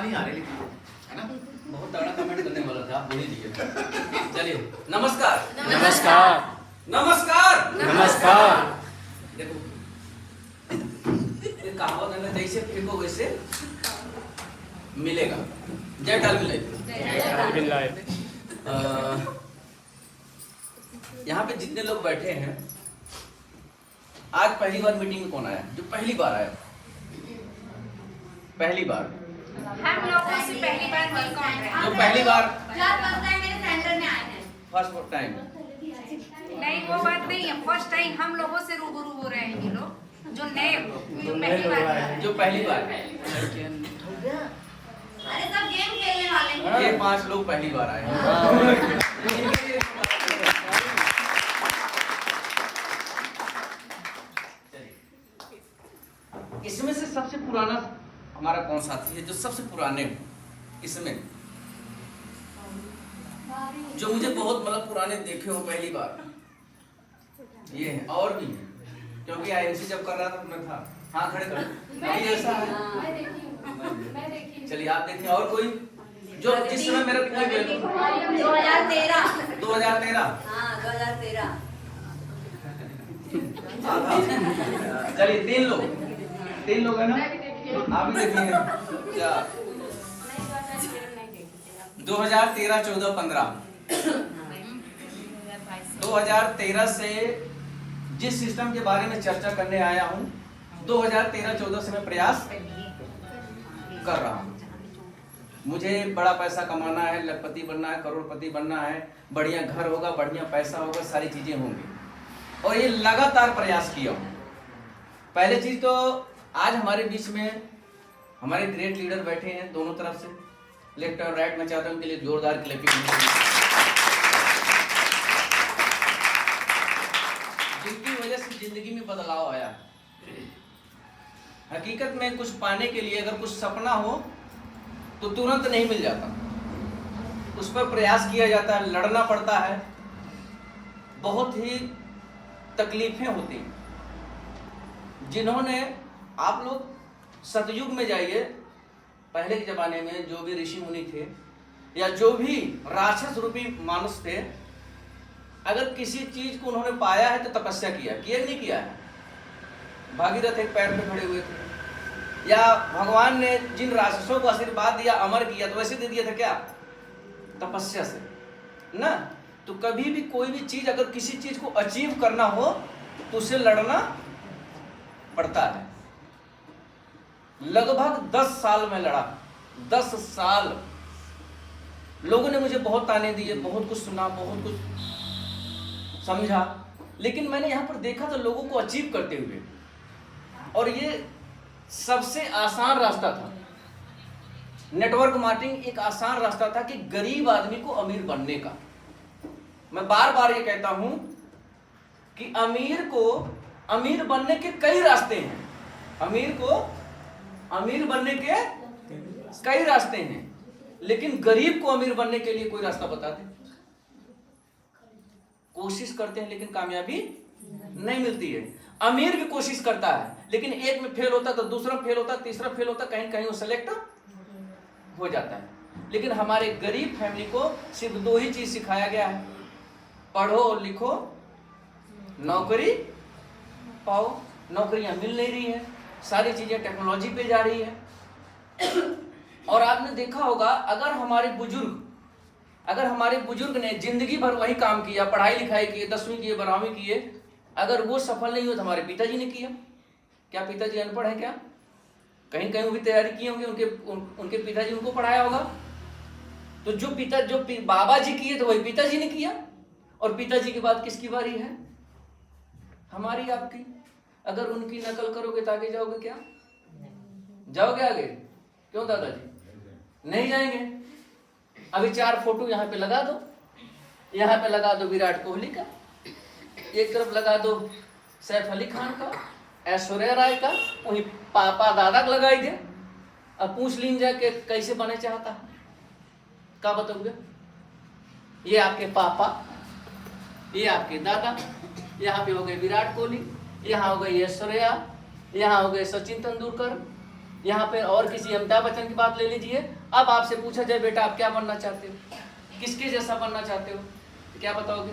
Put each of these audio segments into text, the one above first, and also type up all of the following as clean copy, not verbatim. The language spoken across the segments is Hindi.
नहीं आ रही लेकिन है ना। बहुत तगड़ा कमेंट करने वाला था, आप बोल ही दिए। चलिए, नमस्कार नमस्कार नमस्कार नमस्कार। देखो, ये कहावत है ना, जैसे फेंको वैसे मिलेगा। जय टाल मिले। यहाँ पे जितने लोग बैठे हैं, आज पहली बार मीटिंग में कौन आया? जो पहली बार आया, पहली बार हम लोगों से पहली बार नहीं कौन रहे? जो पहली बार मेरे सेंटर में आए हैं। फर्स्ट टाइम, नहीं वो बात नहीं है, फर्स्ट टाइम हम लोगों से रूबरू हो रहे हैं ये लोग जो नए जो पहली बार जो पहली बार अरे सब गेम खेलने वाले हैं। ये 5 लोग पहली बार आए हैं। इसमें से सबसे पुराना हमारा कौन साथी है जो सबसे पुराने इसमें, जो मुझे बहुत मतलब पुराने देखे हो पहली बार? ये है, और भी है, क्योंकि आईएमसी जब कर रहा था तो मैं था। हाँ खड़े कर, अभी ऐसा है। चलिए आप देखिए, और कोई जो जिस समय मेरा कोई 2013 2013 हाँ 2013 चलिए 3 लोग है ना, आप भी देखिए। 2013, 14, 15 2013 से जिस सिस्टम के बारे में चर्चा करने आया हूं, 2013-14 से मैं प्रयास कर रहा हूं। मुझे बड़ा पैसा कमाना है, लखपति बनना है, करोड़पति बनना है, बढ़िया घर होगा, बढ़िया पैसा होगा, सारी चीजें होंगी, और ये लगातार प्रयास किया हूं। पहले चीज तो आज हमारे बीच में हमारे ग्रेट लीडर बैठे हैं दोनों तरफ से, लेफ्ट और राइट। मैं चाहता हूं उनके लिए जोरदार क्लैपिंग, जिनकी वजह से जिंदगी में बदलाव आया। हकीकत में कुछ पाने के लिए अगर कुछ सपना हो तो तुरंत नहीं मिल जाता, उस पर प्रयास किया जाता है, लड़ना पड़ता है, बहुत ही तकलीफें होती हैं। जिन्होंने, आप लोग सतयुग में जाइए, पहले के जमाने में जो भी ऋषि मुनि थे या जो भी राक्षस रूपी मानुष थे, अगर किसी चीज को उन्होंने पाया है तो तपस्या किया नहीं किया है? भागीरथ एक पैर पे खड़े हुए थे, या भगवान ने जिन राक्षसों को आशीर्वाद दिया, अमर किया, तो वैसे दे दिया था क्या? तपस्या से ना। तो कभी भी कोई भी चीज, अगर किसी चीज को अचीव करना हो तो उसे लड़ना पड़ता है। लगभग 10 साल में लड़ा, 10 साल। लोगों ने मुझे बहुत ताने दिए, बहुत कुछ सुना, बहुत कुछ समझा, लेकिन मैंने यहां पर देखा तो लोगों को अचीव करते हुए, और ये सबसे आसान रास्ता था। नेटवर्क मार्केटिंग एक आसान रास्ता था कि गरीब आदमी को अमीर बनने का। मैं बार बार ये कहता हूं कि अमीर को अमीर बनने के कई रास्ते हैं। अमीर को अमीर बनने के कई रास्ते हैं, लेकिन गरीब को अमीर बनने के लिए कोई रास्ता बता दे। कोशिश करते हैं लेकिन कामयाबी नहीं मिलती है। अमीर भी कोशिश करता है, लेकिन एक में फेल होता तो दूसरा फेल होता, तीसरा फेल होता, कहीं कहीं वो सेलेक्ट हो जाता है। लेकिन हमारे गरीब फैमिली को सिर्फ 2 ही चीज सिखाया गया है, पढ़ो और लिखो, नौकरी पाओ। नौकरियां मिल नहीं रही है, सारी चीजें टेक्नोलॉजी पे जा रही है। और आपने देखा होगा, अगर हमारे बुजुर्ग ने जिंदगी भर वही काम किया, पढ़ाई लिखाई किए, 10वीं किए, 12वीं किए, अगर वो सफल नहीं हुए तो हमारे पिताजी ने किया। क्या पिताजी अनपढ़ है क्या? कहीं कहीं वो भी तैयारी किए होंगे, उनके पिताजी उनको पढ़ाया होगा। तो जो बाबा जी किए तो वही पिताजी ने किया, और पिताजी के बाद किसकी बारी है? हमारी, आपकी। अगर उनकी नकल करोगे तो आगे जाओगे क्या? जाओगे आगे? क्यों दादाजी? नहीं जाएंगे। अभी 4 फोटो यहाँ पे लगा दो, यहाँ पे लगा दो विराट कोहली का, एक तरफ लगा दो सैफ अली खान का, ऐश्वर्या राय का, वही पापा दादा को लगाई दे। अब पूछ लीन जाके कैसे बने चाहता, क्या बताओगे? ये आपके पापा, ये आपके दादा, यहाँ पे हो गए विराट कोहली, यहाँ हो गई ऐश्वर्या, यहाँ हो गए सचिन तेंदुलकर, यहाँ पे और किसी अमिताभ बच्चन की बात ले लीजिए। अब आपसे पूछा जाए बेटा आप क्या बनना चाहते हो, किसके जैसा बनना चाहते हो, तो क्या बताओगे?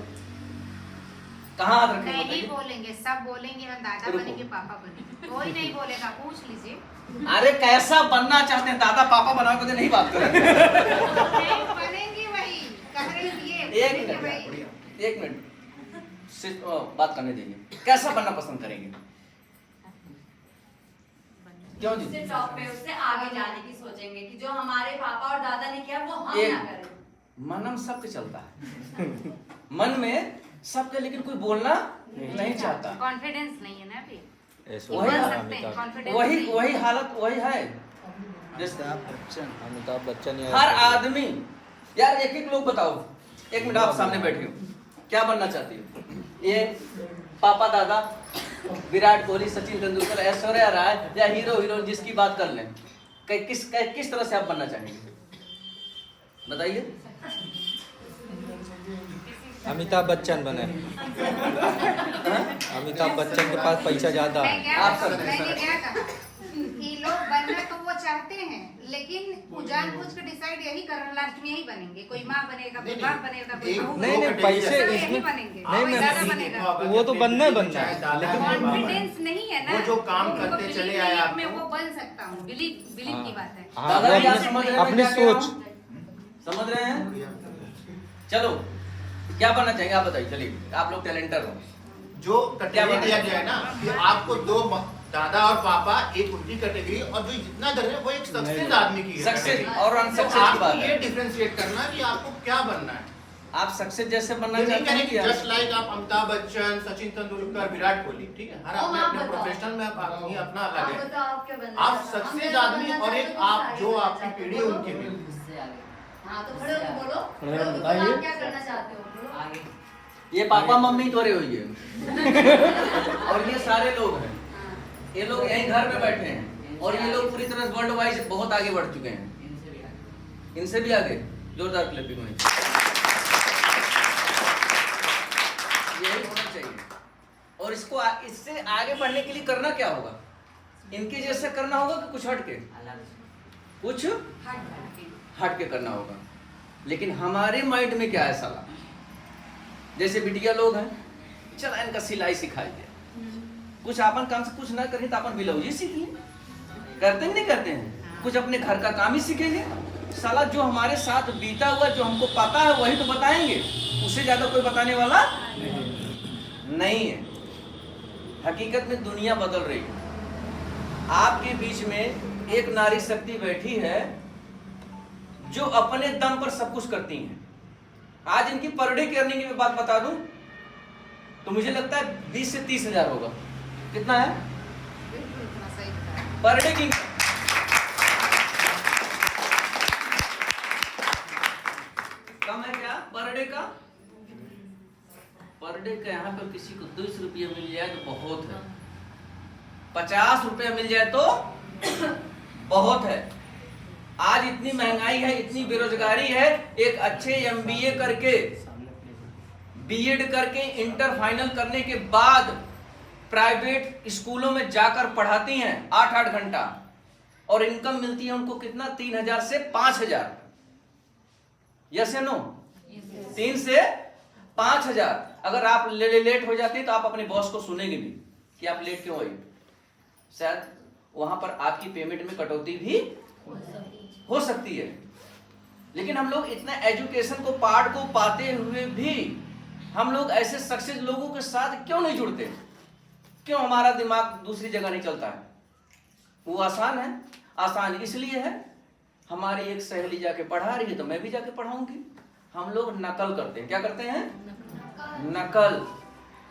कहाँ हाथ रखेंगे नहीं बताइए? बोलेंगे, सब बोलेंगे हम दादा रुको। बनेंगे पापा बनेंगे, कोई नहीं बोलेगा, पूछ लीजिए। अरे कैसा बनना चाहते हैं, दादा पापा बनाओगे तो नहीं बात करेंगे। नहीं बनेंगे वही, कह रहे हैं ये एक बनेंगे वही। मिनट, एक मिनट सिर्फ बात करने दीजिए। कैसा बनना पसंद करेंगे? क्यों जी? उससे टॉप पे, उससे आगे जाने की सोचेंगे कि जो हमारे पापा और दादा ने किया वो हम एक ना करें। मन हम सबके चलता है, मन में सबके, लेकिन कोई बोलना नहीं चाहता। कॉन्फिडेंस नहीं है ना अभी, वही बोल सकते हैं, कॉन्फिडेंस वही नहीं है। वही हालत वही है। जैसे अमिताभ बच्चन हर आदमी, यार एक एक लोग बताओ, एक मिनट आप सामने बैठे हो, क्या बनना चाहती हो? ये पापा दादा विराट कोहली, सचिन तेंदुलकर, ऐश्वर्या राय या हीरो हीरोइन जिसकी बात कर लें, किस तरह से आप बनना चाहेंगे बताइए? अमिताभ बच्चन बने। अमिताभ बच्चन के पास पैसा ज्यादा मैं है। क्या आप सब- मैंने क्या कहा, ये लोग बनना तो वो चाहते हैं, लेकिन वो जानबूझ के डिसाइड यही कर रहे, लास्ट में यही बनेंगे, कोई माँ बनेगा, कोई बाप बनेगा, कोई बहू नहीं, बनेगा, नहीं, पैसे सब यही इसमें- बनेंगे, नहीं, कोई नहीं, दादा नहीं, बनेगा। वो तो बनना ही बनना है। कॉन्फिडेंस नहीं है ना, वो जो काम उनको करते believe चले नहीं आए है, आपको। मैं वो बन सकता हूँ, बिलीव की बात है। हाँ, दादा वो क्या अपनी- समझ रहे हैं? अपनी मैं क्या कह रहा सोच। हूं? समझ रहे हैं? चलो क्या बनना चाहेंगे आप बताइए, चलिए आप लोग टैलेंटर हो। जो क्या कैटेगरी बात दिया है? गया है ना कि आपको दो दादा और पापा, एक उनकी कैटेगरी, और जो जितना कर रहे हैं वो एक सक्सेस आदमी की है सक्सेस category। और तो अनसक्सेस की आपको बात ये है। डिफरेंशिएट करना है कि आपको क्या बनना है। आप सक्सेस जैसे बनना ये नहीं चाहते हैं करें कि क्या? जस्ट लाइक आप अमिताभ बच्चन, सचिन तेंदुलकर, विराट कोहली, ठीक है, हर हम अपने आप अपने बताओ। प्रोफेशनल में आप अपनी अपना आप अलग है। बताओ आप क्या बनना आप चाहते हो? हम सक्सेस जैसा आदमी बनना और एक चाहते हो, आप आगे जो बढ़ना आपकी चाहते हो। पीढ़ी है बोलो। उनके में। हाँ तो खड़े होकर बोलो, खड़े होकर बताइए। बोलो, आप क्या करना चाहते हो? बोलो। ये पापा मम्मी थोड़े हुई है और ये सारे लोग हैं, ये लोग यहीं घर में बैठे हैं और ये लोग पूरी तरह वर्ल्ड वाइड बहुत आगे बढ़ चुके हैं, इनसे भी आगे। जोरदार क्लैपिंग होनी चाहिए। यही होना चाहिए। और इसको इससे आगे बढ़ने के लिए करना क्या होगा? इनके जैसा करना होगा कि कुछ हट के? कुछ हट के करना होगा। लेकिन हमारे माइंड में क्या है साला, जैसे बिटिया लोग हैं, चला इनका सिलाई सिखाई दिया, कुछ अपन काम से कुछ ना करें तो अपन ब्लाउज ही सीखिए, करते हैं नहीं करते हैं, कुछ अपने घर का काम ही सीखेंगे। साला जो हमारे साथ बीता हुआ जो हमको पता है वही तो बताएंगे, उससे ज्यादा कोई बताने वाला नहीं है। हकीकत में दुनिया बदल रही है। आपके बीच में एक नारी शक्ति बैठी है जो अपने दम पर सब कुछ करती हैं। आज इनकी पर डे की अर्निंग की बात बता दूं तो मुझे लगता है 20 से 30 हजार होगा। कितना है बिल्कुल इतना सही बताया। पर डे की? कम है क्या पर डे का? पर डे का यहाँ पर किसी को 200 रुपया मिल जाए तो बहुत है, 50 रुपया मिल जाए तो बहुत है। आज इतनी महंगाई है, इतनी बेरोजगारी है, एक अच्छे एमबीए करके, बीएड करके, इंटर फाइनल करने के बाद प्राइवेट स्कूलों में जाकर पढ़ाती हैं 8-8 घंटा और इनकम मिलती है उनको कितना? 3,000 से 5,000। यस या नो? 3 से 5,000। अगर आप लेट हो जाते हैं तो आप अपने बॉस को सुनेंगे भी कि आप लेट क्यों आई, शायद वहां पर आपकी पेमेंट में कटौती भी हो सकती है। लेकिन हम लोग इतना एजुकेशन को पार्ट को पाते हुए भी हम लोग ऐसे सक्सेस लोगों के साथ क्यों नहीं जुड़ते? क्यों हमारा दिमाग दूसरी जगह नहीं चलता है? वो आसान है, आसान इसलिए है हमारी एक सहेली जाके पढ़ा रही है तो मैं भी जाके पढ़ाऊंगी। हम लोग नकल करते हैं। क्या करते हैं? नकल।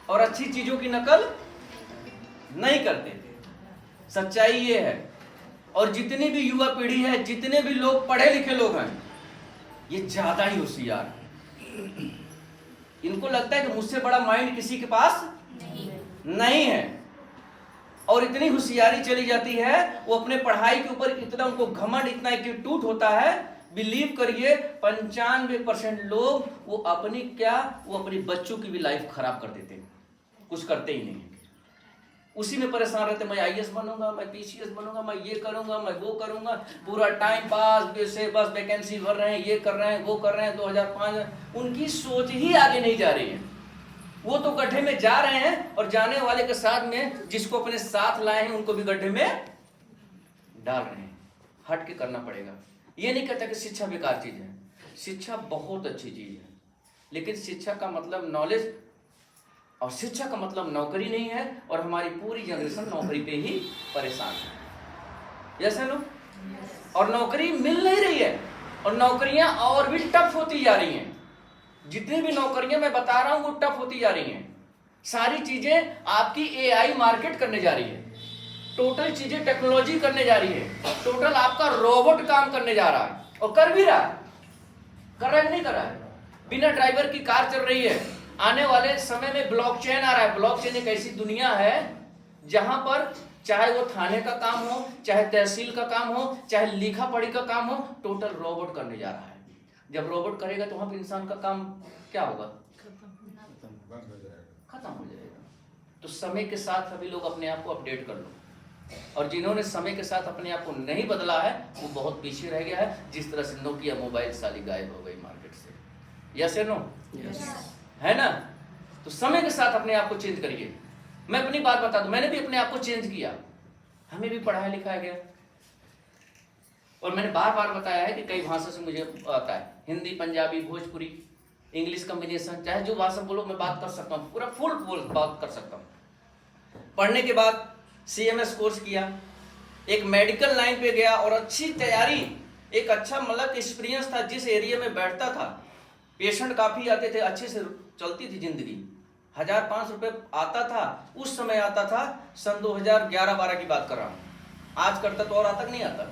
और अच्छी चीजों की नकल नहीं करते। सच्चाई ये है। और जितनी भी युवा पीढ़ी है, जितने भी लोग पढ़े लिखे लोग हैं, ये ज्यादा ही होशियार है। इनको लगता है कि मुझसे बड़ा माइंड किसी के पास नहीं है। और इतनी होशियारी चली जाती है, वो अपने पढ़ाई के ऊपर इतना उनको घमंड, इतना एटीट्यूड होता है, बिलीव करिए 95% लोग वो अपनी बच्चों की भी लाइफ खराब कर देते हैं, कुछ करते ही नहीं। उसी में परेशान रहते, मैं IAS बनूंगा, मैं PCS बनूंगा, मैं ये करूंगा, मैं वो करूंगा, पूरा टाइम पास से बस वैकेंसी भर रहे हैं, ये कर रहे हैं, वो कर रहे हैं। 2005 उनकी सोच ही आगे नहीं जा रही है। वो तो गड्ढे में जा रहे हैं और जाने वाले के साथ में जिसको अपने साथ लाए हैं उनको भी गड्ढे में डाल रहे हैं। हट के करना पड़ेगा। ये नहीं कहता कि शिक्षा बेकार चीज है, शिक्षा बहुत अच्छी चीज है, लेकिन शिक्षा का मतलब नॉलेज और शिक्षा का मतलब नौकरी नहीं है। और हमारी पूरी जनरेशन नौकरी पे ही परेशान है। यस है नो? और नौकरी मिल नहीं रही है और नौकरियां और भी टफ होती जा रही हैं। जितनी भी नौकरियां मैं बता रहा हूं वो टफ होती जा रही हैं। सारी चीजें आपकी AI मार्केट करने जा रही है, टोटल चीजें टेक्नोलॉजी करने जा रही है, टोटल आपका रोबोट काम करने जा रहा है और कर भी रहा है। कर रहा है नहीं कर रहा है? बिना ड्राइवर की कार चल रही है। आने वाले समय में ब्लॉकचेन आ रहा है। ब्लॉकचेन एक ऐसी दुनिया है जहां पर चाहे वो थाने का काम हो, चाहे तहसील का काम हो, चाहे लिखा पढ़ी का काम हो, टोटल रोबोट करने जा रहा है। जब रोबोट करेगा तो वहां पर इंसान का काम क्या होगा? खत्म हो जाएगा। तो समय के साथ सभी लोग अपने आप को अपडेट कर लो। और जिन्होंने समय के साथ अपने आप को नहीं बदला है वो बहुत पीछे रह गया है। जिस तरह से नोकिया मोबाइल साली गायब हो गई मार्केट से। Yes no? है ना? तो समय के साथ अपने आप को चेंज करिए। मैं अपनी बात बता दूं, मैंने भी अपने आप को चेंज किया। हमें भी पढ़ाया लिखाया गया और मैंने बार बार बताया है कि कई भाषा से मुझे आता है। हिंदी, पंजाबी, भोजपुरी, इंग्लिश कॉम्बिनेशन, चाहे जो भाषा बोलो मैं बात कर सकता हूँ, पूरा फुल बात कर सकता हूँ। पढ़ने के बाद CMS कोर्स किया, एक मेडिकल लाइन पे गया और अच्छी तैयारी, एक अच्छा मतलब एक्सपीरियंस था। जिस एरिया में बैठता था पेशेंट काफी आते थे, अच्छे से चलती थी जिंदगी। 1000-500 रुपये आता था उस समय, आता था सन 2011-12 की बात कर रहा हूँ। आज करता तो और आता नहीं आता,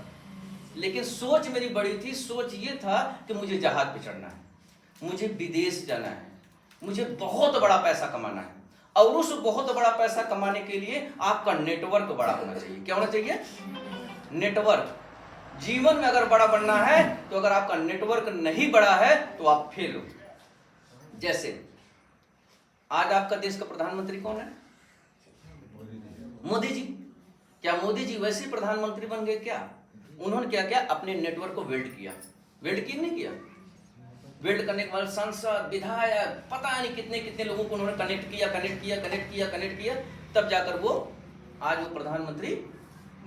लेकिन सोच मेरी बड़ी थी। सोच ये था कि मुझे जहाज पे चढ़ना है, मुझे विदेश जाना है, मुझे बहुत बड़ा पैसा कमाना है। और उस बहुत बड़ा पैसा कमाने के लिए आपका नेटवर्क बड़ा होना चाहिए। क्या होना चाहिए? नेटवर्क। जीवन में अगर बड़ा बनना है तो अगर आपका नेटवर्क नहीं बड़ा है तो आप फेल हो। जैसे आज आपका देश का प्रधानमंत्री कौन है? मोदी जी। क्या मोदी जी वैसे प्रधानमंत्री बन गए क्या? उन्होंने क्या किया? अपने नेटवर्क को बिल्ड किया। बिल्ड किया नहीं किया? बिल्ड करने के बाद संसद, विधायक, पता नहीं कितने कितने लोगों को उन्होंने कनेक्ट किया, तब जाकर वो आज वो प्रधानमंत्री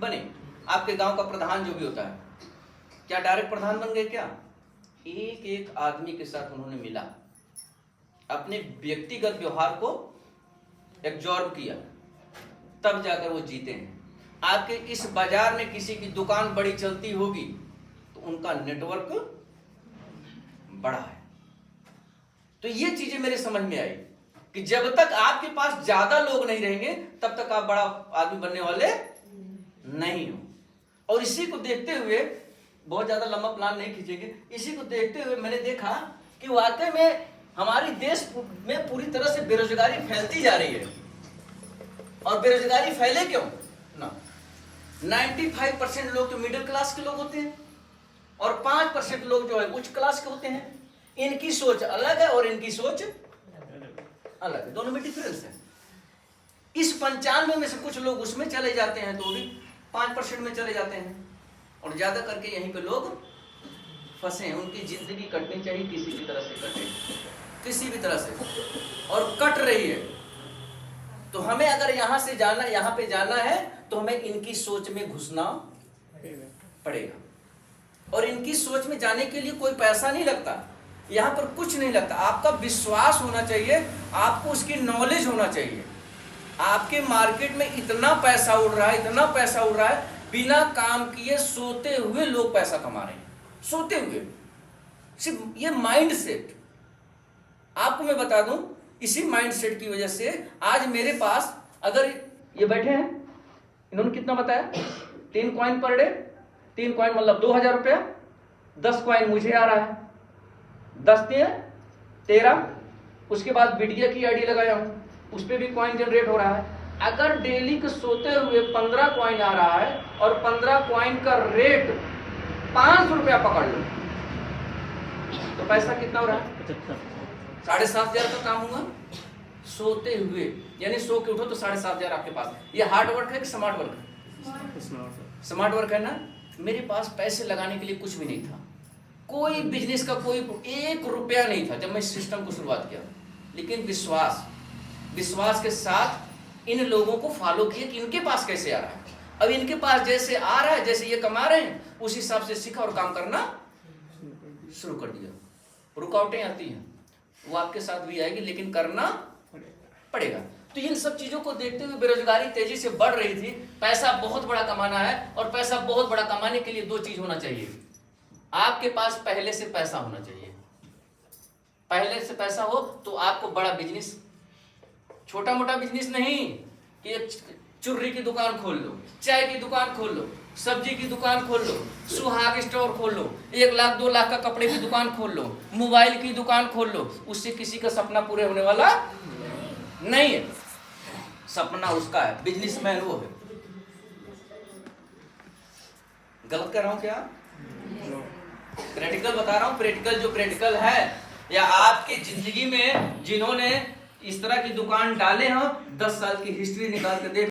बने। आपके गांव का प्रधान जो भी होता है, क्या डायरेक्ट प्रधान बन गए क्या? एक एक आदमी के साथ उन्होंने मिला, अपने व्यक्तिगत व्यवहार को एब्जॉर्ब किया, तब जाकर वो जीते हैं। आपके इस बाजार में किसी की दुकान बड़ी चलती होगी तो उनका नेटवर्क बड़ा है। तो ये चीजें मेरे समझ में आई कि जब तक आपके पास ज्यादा लोग नहीं रहेंगे तब तक आप बड़ा आदमी बनने वाले नहीं हो। और इसी को देखते हुए, बहुत ज्यादा लंबा प्लान नहीं खींचेंगे, इसी को देखते हुए मैंने देखा कि वाकई में हमारे देश में पूरी तरह से बेरोजगारी फैलती जा रही है। और बेरोजगारी फैले क्यों ना? 95% लोग जो मिडिल क्लास के लोग होते हैं और 5% लोग जो है उच्च क्लास के होते हैं। इनकी सोच अलग है और इनकी सोच अलग है, दोनों में डिफरेंस है। इस 95 में से कुछ लोग उसमें चले जाते हैं तो भी 5% में चले जाते हैं और ज्यादा करके यहीं पे लोग फंसे हैं। उनकी जिंदगी कटनी चाहिए, किसी भी तरह से कटे, किसी भी तरह से, और कट रही है। तो हमें अगर यहां से जाना, यहां पे जाना है तो हमें इनकी सोच में घुसना पड़ेगा। और इनकी सोच में जाने के लिए कोई पैसा नहीं लगता, यहां पर कुछ नहीं लगता। आपका विश्वास होना चाहिए, आपको उसकी नॉलेज होना चाहिए। आपके मार्केट में इतना पैसा उड़ रहा है, इतना पैसा उड़ रहा है, बिना काम किए सोते हुए लोग पैसा कमा रहे हैं, सोते हुए। सिर्फ ये माइंड सेट, आपको मैं बता दूं, इसी माइंड सेट की वजह से आज मेरे पास, अगर ये बैठे हैं, इन्होंने कितना बताया? 3 कॉइन पर डे। 3 कॉइन मतलब 2000 रुपया। 10 कॉइन मुझे आ रहा है, 10 दिए 13। उसके बाद बिटिया की आईडी लगाया हूं, उस पर भी कॉइन जनरेट हो रहा है। अगर डेली के सोते हुए 15 कॉइन आ रहा है और 15 कॉइन का रेट 500 रुपया पकड़ लो तो पैसा कितना हो रहा है? 7500 का काम हुआ। सोते हुए, यानी सो के उठो तो 7,500 आपके पास। ये हार्ड वर्क है कि स्मार्ट वर्क है? स्मार्ट वर्क है ना। मेरे पास पैसे लगाने के लिए कुछ भी नहीं था, कोई बिजनेस का कोई 1 रुपया नहीं था जब मैं इस सिस्टम को शुरुआत किया, लेकिन विश्वास के साथ इन लोगों को फॉलो किए कि इनके पास कैसे आ रहा है। अब इनके पास जैसे आ रहा है, जैसे ये कमा रहे हैं, उस हिसाब से सीखा और काम करना शुरू कर दिया। रुकावटें आती हैं, वो आपके साथ भी आएगी, लेकिन करना पड़ेगा। तो इन सब चीजों को देखते हुए बेरोजगारी तेजी से बढ़ रही थी। पैसा बहुत बड़ा कमाना है, और पैसा बहुत बड़ा कमाने के लिए 2 चीज होना चाहिए। आपके पास पहले से पैसा होना चाहिए। पहले से पैसा हो तो आपको बड़ा बिजनेस, छोटा मोटा बिजनेस नहीं कि एक चुर्री की दुकान खोल लो, चाय की दुकान खोल लो, सब्जी की दुकान खोल लो, सुहाग स्टोर खोल लो, 1 लाख 2 लाख का कपड़े की दुकान खोल लो, मोबाइल की दुकान खोल लो। उससे किसी का सपना पूरे होने वाला नहीं है। सपना उसका है, बिजनेसमैन वो है। गलत कर रहा हूं क्या? प्रैक्टिकल बता रहा हूं, प्रैक्टिकल जो प्रैक्टिकल है, या आपकी जिंदगी में जिन्होंने इस तरह की दुकान डाले हो, 10 साल की हिस्ट्री निकाल के देख